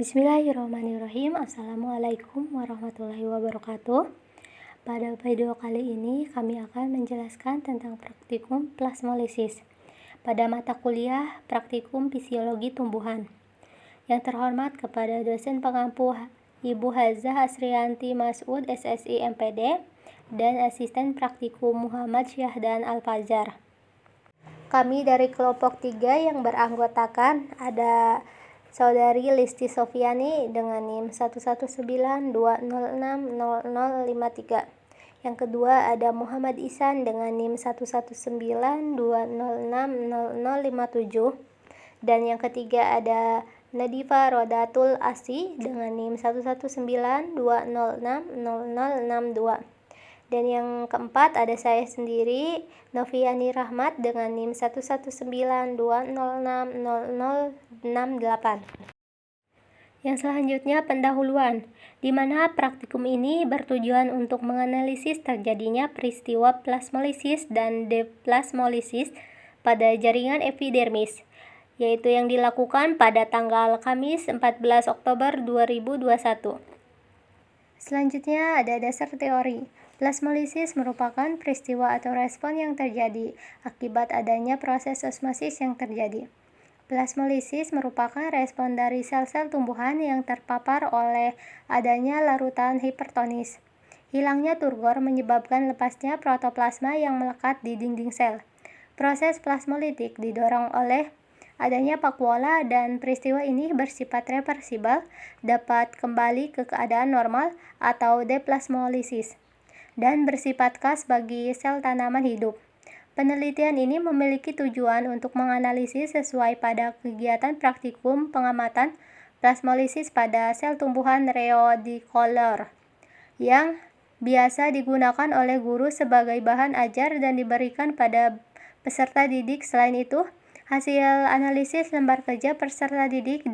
Bismillahirrahmanirrahim. Assalamualaikum warahmatullahi wabarakatuh. Pada video kali ini kami akan menjelaskan tentang praktikum plasmolisis pada mata kuliah praktikum fisiologi tumbuhan. Yang terhormat kepada dosen pengampu Ibu Hazah Asrianti Mas'ud SSI MPD dan asisten praktikum Muhammad Syahdan Al-Fajar. Kami dari kelompok 3 yang beranggotakan ada Saudari Listi Sofiani dengan NIM 11920600053. Yang kedua ada Muhammad Ihsan dengan NIM 11920600057. Dan yang ketiga ada Nadifa Rodatul Asi dengan NIM 11920600062. Dan yang keempat ada saya sendiri, Noviani Rahmat dengan NIM 11920600068. Yang selanjutnya pendahuluan, di mana praktikum ini bertujuan untuk menganalisis terjadinya peristiwa plasmolisis dan deplasmolisis pada jaringan epidermis, yaitu yang dilakukan pada tanggal Kamis 14 Oktober 2021. Selanjutnya ada dasar teori. Plasmolisis merupakan peristiwa atau respon yang terjadi akibat adanya proses osmosis yang terjadi. Plasmolisis merupakan respon dari sel-sel tumbuhan yang terpapar oleh adanya larutan hipertonis. Hilangnya turgor menyebabkan lepasnya protoplasma yang melekat di dinding sel. Proses plasmolitik didorong oleh adanya vakuola dan peristiwa ini bersifat reversibel, dapat kembali ke keadaan normal atau deplasmolisis, dan bersifat khas bagi sel tanaman hidup. Penelitian ini memiliki tujuan untuk menganalisis sesuai pada kegiatan praktikum pengamatan plasmolisis pada sel tumbuhan rheodicolor yang biasa digunakan oleh guru sebagai bahan ajar dan diberikan pada peserta didik. Selain itu, hasil analisis lembar kerja peserta didik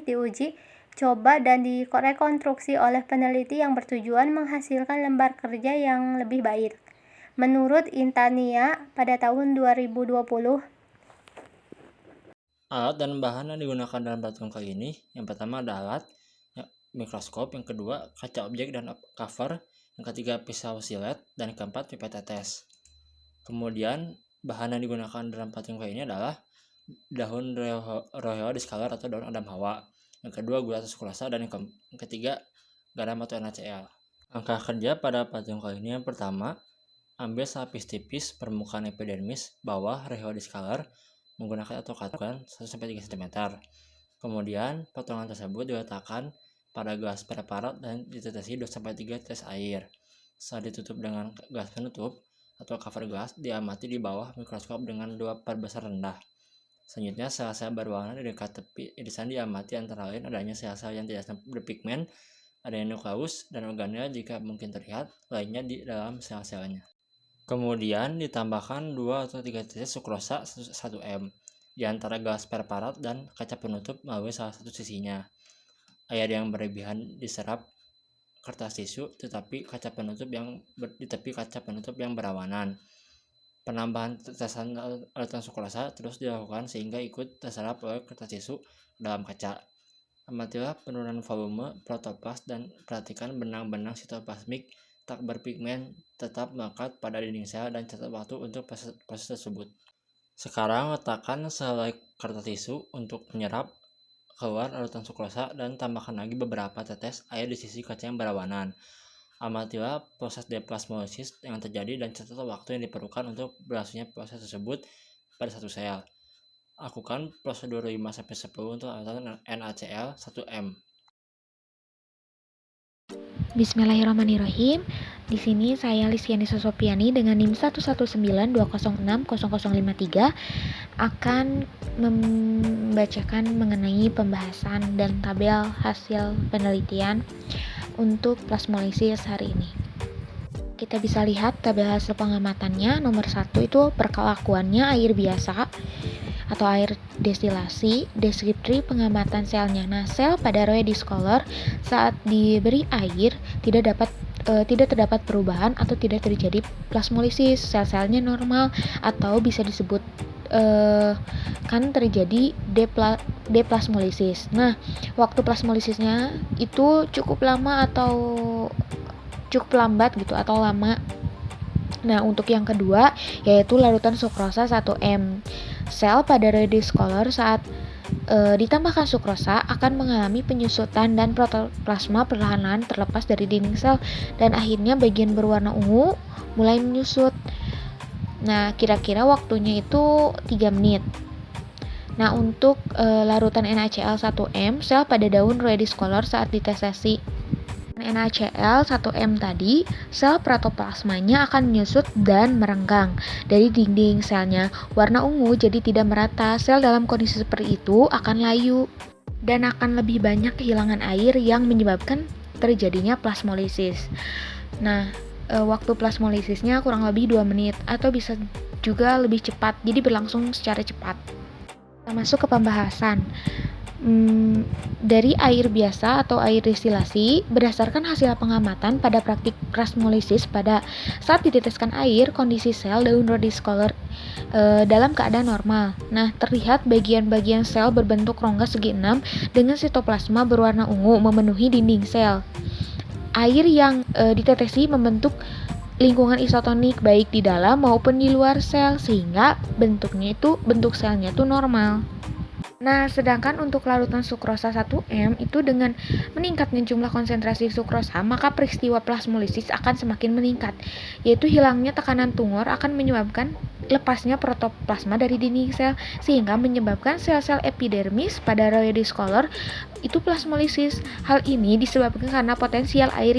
diuji coba dan direkonstruksi oleh peneliti yang bertujuan menghasilkan lembar kerja yang lebih baik. Menurut Intania pada tahun 2020. Alat dan bahan yang digunakan dalam praktikum kali ini, yang pertama ada alat mikroskop, yang kedua kaca objek dan cover, yang ketiga pisau silet, dan yang keempat pipet tetes. Kemudian bahan yang digunakan dalam praktikum kali ini adalah daun roheo discolor atau daun Adam Hawa, yang kedua gula atau sukrasa, dan yang ketiga garam atau NaCl. Langkah kerja pada praktikum kali ini, yang pertama ambil selapis tipis permukaan epidermis bawah roheo discolor menggunakan atau katukan 1-3 cm. Kemudian potongan tersebut diletakkan pada gelas preparat dan ditetesi 2-3 tetes air. Setelah ditutup dengan gelas penutup atau cover gelas, diamati di bawah mikroskop dengan 2 perbesar rendah. Selanjutnya, sel-sel berwarna di dekat tepi irisan diamati, antara lain adanya sel-sel yang tidak berpigmen, adanya nukleus dan organel jika mungkin terlihat, lainnya di dalam sel-selnya. Kemudian ditambahkan 2-3 tetes sukrosa 1 m di antara gelas preparat dan kaca penutup melalui salah satu sisinya. Air yang berlebihan diserap kertas tisu di tepi kaca penutup yang berawanan. Penambahan tetesan larutan sukrosa terus dilakukan sehingga ikut terserap oleh kertas tisu dalam kaca. Amatilah penurunan volume protoplas dan perhatikan benang-benang sitoplasmik tak berpigmen tetap melekat pada dinding sel dan catat waktu untuk proses tersebut. Sekarang letakkan sehelai kertas tisu untuk menyerap keluar larutan sukrosa dan tambahkan lagi beberapa tetes air di sisi kaca yang berawanan. Amatilah proses deplasmolisis yang terjadi dan catat waktu yang diperlukan untuk berlangsungnya proses tersebut pada satu sel. Lakukan prosedur 5-10 untuk larutan NaCl 1 m. Bismillahirrahmanirrahim. Di sini saya Listiani Sosopiani dengan NIM 11920600053 akan membacakan mengenai pembahasan dan tabel hasil penelitian untuk plasmolisis hari ini. Kita bisa lihat tabel hasil pengamatannya. Nomor 1 itu perkelakuannya air biasa atau air destilasi. Deskripsi pengamatan selnya. Nah, sel pada roheo discolor saat diberi air tidak terdapat perubahan atau tidak terjadi plasmolisis. Sel-selnya normal atau bisa disebut kan terjadi deplasmolisis. Nah, waktu plasmolisisnya itu cukup lama atau cukup lambat gitu atau lama. Nah, untuk yang kedua yaitu larutan sukrosa 1M. Sel pada reddish color saat ditambahkan sukrosa akan mengalami penyusutan dan protoplasma perlahan-lahan terlepas dari dinding sel dan akhirnya bagian berwarna ungu mulai menyusut. Nah, kira-kira waktunya itu 3 menit. Nah, untuk larutan NaCl 1M, sel pada daun reddish color saat ditesesi NaCl 1M tadi, sel protoplasmanya akan menyusut dan merenggang dari dinding selnya. Warna ungu jadi tidak merata. Sel dalam kondisi seperti itu akan layu dan akan lebih banyak kehilangan air yang menyebabkan terjadinya plasmolisis. Nah, waktu plasmolisisnya kurang lebih 2 menit atau bisa juga lebih cepat. Jadi berlangsung secara cepat. Kita masuk ke pembahasan. Dari air biasa atau air destilasi, berdasarkan hasil pengamatan pada praktik plasmolisis pada saat diteteskan air, kondisi sel daun reddish color dalam keadaan normal. Nah, terlihat bagian-bagian sel berbentuk rongga segi 6 dengan sitoplasma berwarna ungu memenuhi dinding sel. Air yang ditetesi membentuk lingkungan isotonik baik di dalam maupun di luar sel sehingga bentuk selnya itu normal. Nah, sedangkan untuk larutan sukrosa 1M itu dengan meningkatnya jumlah konsentrasi sukrosa, maka peristiwa plasmolisis akan semakin meningkat, yaitu hilangnya tekanan tumor akan menyebabkan lepasnya protoplasma dari dinding sel, sehingga menyebabkan sel-sel epidermis pada reddish color itu plasmolisis. Hal ini disebabkan karena potensial air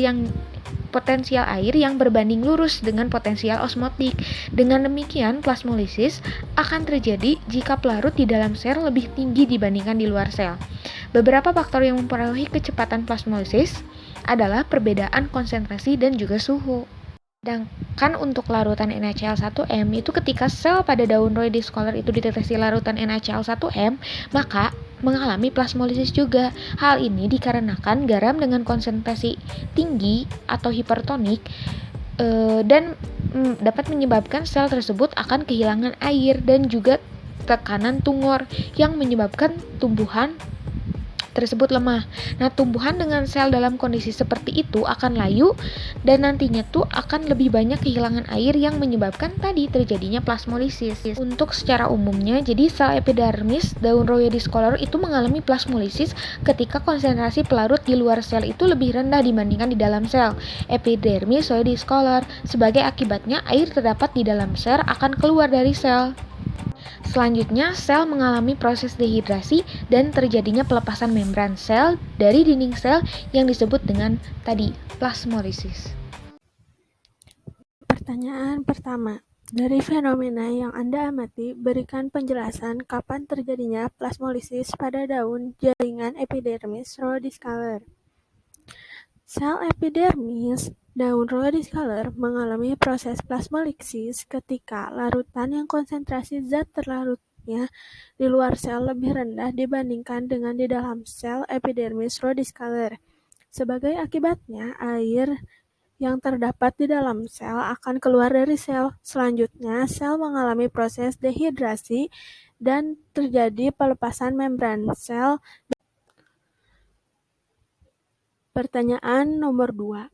yang berbanding lurus dengan potensial osmotik. Dengan demikian, plasmolisis akan terjadi jika pelarut di dalam sel lebih tinggi dibandingkan di luar sel. Beberapa faktor yang mempengaruhi kecepatan plasmolisis adalah perbedaan konsentrasi dan juga suhu. Sedangkan untuk larutan NaCl 1M itu ketika sel pada daun reddish color itu ditetesi larutan NaCl 1M, maka mengalami plasmolisis juga. Hal ini dikarenakan garam dengan konsentrasi tinggi atau hipertonik dan dapat menyebabkan sel tersebut akan kehilangan air dan juga tekanan tumor yang menyebabkan tumbuhan tersebut lemah. Nah, tumbuhan dengan sel dalam kondisi seperti itu akan layu dan nantinya tuh akan lebih banyak kehilangan air yang menyebabkan tadi terjadinya plasmolisis. Untuk secara umumnya, jadi sel epidermis daun reddish color itu mengalami plasmolisis ketika konsentrasi pelarut di luar sel itu lebih rendah dibandingkan di dalam sel epidermis reddish color. Sebagai akibatnya, air terdapat di dalam sel akan keluar dari sel. Selanjutnya, sel mengalami proses dehidrasi dan terjadinya pelepasan membran sel dari dinding sel yang disebut dengan tadi plasmolisis. Pertanyaan pertama, dari fenomena yang Anda amati, berikan penjelasan kapan terjadinya plasmolisis pada daun jaringan epidermis reddish color. Sel epidermis daun reddish color mengalami proses plasmolisis ketika larutan yang konsentrasi zat terlarutnya di luar sel lebih rendah dibandingkan dengan di dalam sel epidermis reddish color. Sebagai akibatnya, air yang terdapat di dalam sel akan keluar dari sel. Selanjutnya, sel mengalami proses dehidrasi dan terjadi pelepasan membran sel. Pertanyaan nomor 2.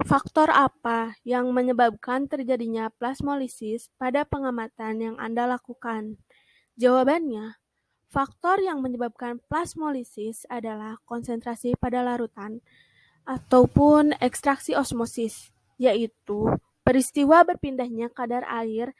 Faktor apa yang menyebabkan terjadinya plasmolisis pada pengamatan yang Anda lakukan? Jawabannya, faktor yang menyebabkan plasmolisis adalah konsentrasi pada larutan ataupun ekstraksi osmosis, yaitu peristiwa berpindahnya kadar air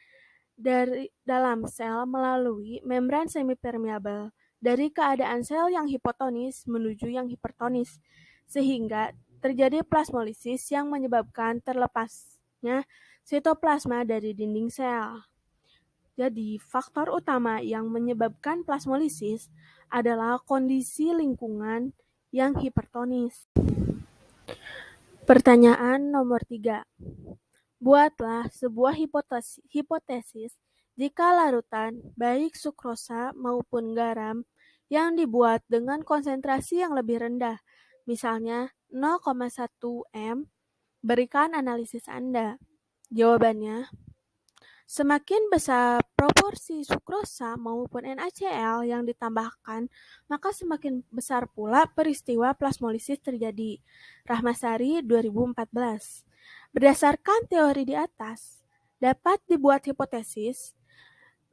dari dalam sel melalui membran semipermeabel dari keadaan sel yang hipotonis menuju yang hipertonis, sehingga terjadi plasmolisis yang menyebabkan terlepasnya sitoplasma dari dinding sel. Jadi, faktor utama yang menyebabkan plasmolisis adalah kondisi lingkungan yang hipertonis. Pertanyaan nomor 3. Buatlah sebuah hipotesis jika larutan, baik sukrosa maupun garam, yang dibuat dengan konsentrasi yang lebih rendah, misalnya 0,1 m, berikan analisis Anda. Jawabannya, Semakin besar proporsi sukrosa maupun NaCl yang ditambahkan, maka semakin besar pula peristiwa plasmolisis terjadi. Rahmasari 2014. Berdasarkan teori di atas, dapat dibuat hipotesis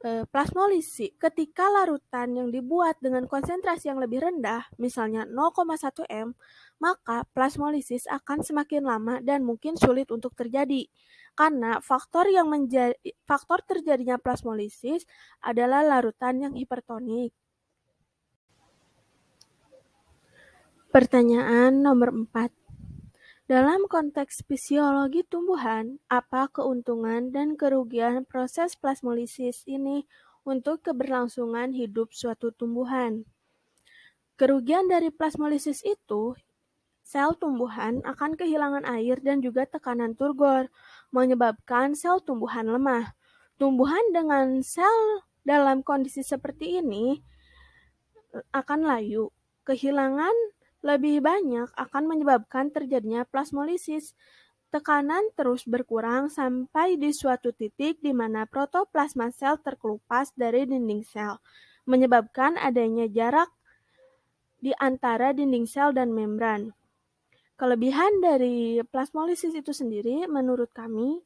plasmolisis ketika larutan yang dibuat dengan konsentrasi yang lebih rendah, misalnya 0,1 m, maka plasmolisis akan semakin lama dan mungkin sulit untuk terjadi. Karena faktor terjadinya plasmolisis adalah larutan yang hipertonik. Pertanyaan nomor 4. Dalam konteks fisiologi tumbuhan, apa keuntungan dan kerugian proses plasmolisis ini untuk keberlangsungan hidup suatu tumbuhan? Kerugian dari plasmolisis itu, sel tumbuhan akan kehilangan air dan juga tekanan turgor, menyebabkan sel tumbuhan lemah. Tumbuhan dengan sel dalam kondisi seperti ini akan layu. Kehilangan lebih banyak akan menyebabkan terjadinya plasmolisis. Tekanan terus berkurang sampai di suatu titik di mana protoplasma sel terkelupas dari dinding sel, menyebabkan adanya jarak di antara dinding sel dan membran. Kelebihan dari plasmolisis itu sendiri menurut kami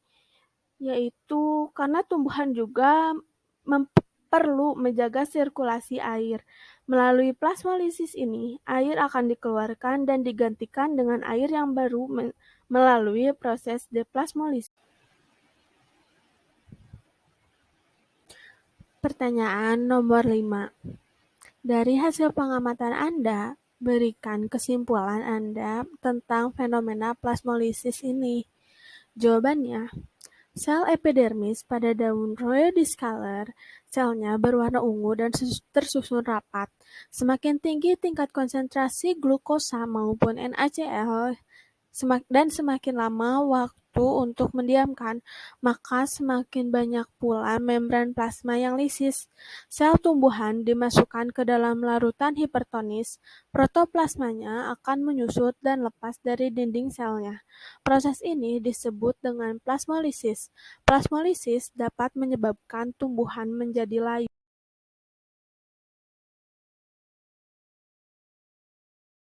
yaitu karena tumbuhan juga perlu menjaga sirkulasi air. Melalui plasmolisis ini, air akan dikeluarkan dan digantikan dengan air yang baru melalui proses deplasmolisis. Pertanyaan nomor 5. Dari hasil pengamatan Anda, berikan kesimpulan Anda tentang fenomena plasmolisis ini. Jawabannya, sel epidermis pada daun Rhoeodiscaler, selnya berwarna ungu dan tersusun rapat. Semakin tinggi tingkat konsentrasi glukosa maupun NaCl dan semakin lama waktu untuk mendiamkan, maka semakin banyak pula membran plasma yang lisis. Sel tumbuhan dimasukkan ke dalam larutan hipertonis, protoplasmanya akan menyusut dan lepas dari dinding selnya. Proses ini disebut dengan plasmolisis. Plasmolisis dapat menyebabkan tumbuhan menjadi layu.